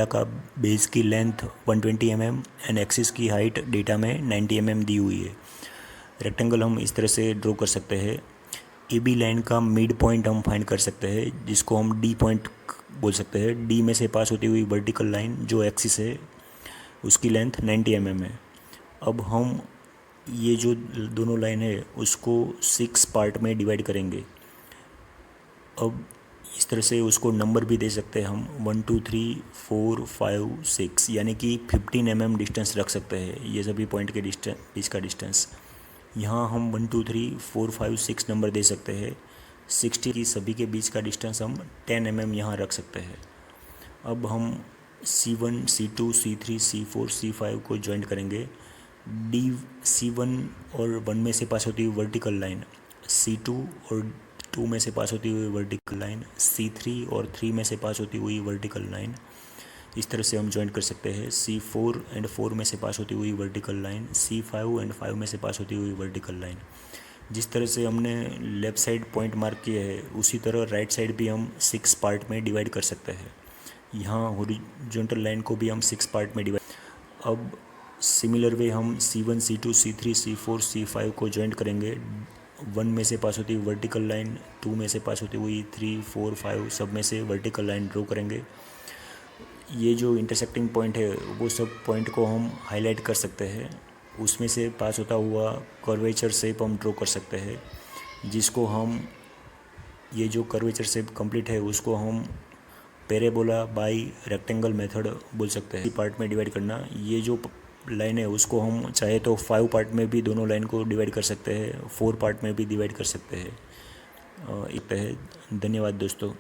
का बेस की length 120 mm and axis की हाइट डेटा में 90 mm दी हुई है। रेक्टेंगल हम इस तरह से ड्रॉ कर सकते हैं। ए बी लाइन का मिड पॉइंट हम फाइंड कर सकते हैं, जिसको हम डी पॉइंट बोल सकते हैं। डी में से पास होती हुई वर्टिकल लाइन जो एक्सिस है उसकी लेंथ 90 mm है। अब हम ये जो दोनों लाइन है उसको 6 पार्ट में डिवाइड करेंगे। अब इस तरह से उसको नंबर भी दे सकते हैं हम 1 2 3 4 5 6, यानी कि 15 mm डिस्टेंस रख सकते हैं। ये सभी पॉइंट के बीच का डिस्टेंस यहाँ हम 1 2 3 4 5 6 नंबर दे सकते हैं। 60 की सभी के बीच का डिस्टेंस हम 10 mm यहाँ रख सकते हैं। अब हम C1 C2 C3 C4 C5 को ज्वाइंट करेंगे। डी C1 और 1 में से पास होती हुई वर्टिकल लाइन, C2 और 2 में से पास होती हुई वर्टिकल लाइन, C3 और 3 में से पास होती हुई वर्टिकल लाइन, इस तरह से हम ज्वाइंट कर सकते हैं। C4 एंड 4 में से पास होती हुई वर्टिकल लाइन, C5 एंड 5 में से पास होती हुई वर्टिकल लाइन। जिस तरह से हमने लेफ़्ट साइड पॉइंट मार्क किए हैं उसी तरह राइट साइड भी हम 6 पार्ट में डिवाइड कर सकते हैं। यहाँ हॉरिजॉन्टल लाइन को भी हम 6 पार्ट में डिवाइड। अब सिमिलर वे हम C1 C2 C3 C4 C5 को ज्वाइंट करेंगे। 1 में से पास होती हुई वर्टिकल लाइन, 2 में से पास होती हुई 3 4 5 सब में से वर्टिकल लाइन ड्रॉ करेंगे। ये जो इंटरसेक्टिंग पॉइंट है वो सब पॉइंट को हम हाईलाइट कर सकते हैं। उसमें से पास होता हुआ कर्वेचर शेप हम ड्रॉ कर सकते हैं, जिसको हम ये जो कर्वेचर शेप कंप्लीट है उसको हम पैराबोला बाई रेक्टेंगल मेथड बोल सकते हैं। पार्ट में डिवाइड करना, ये जो लाइन है उसको हम चाहे तो 5 पार्ट में भी दोनों लाइन को डिवाइड कर सकते हैं, 4 पार्ट में भी डिवाइड कर सकते हैं। धन्यवाद दोस्तों।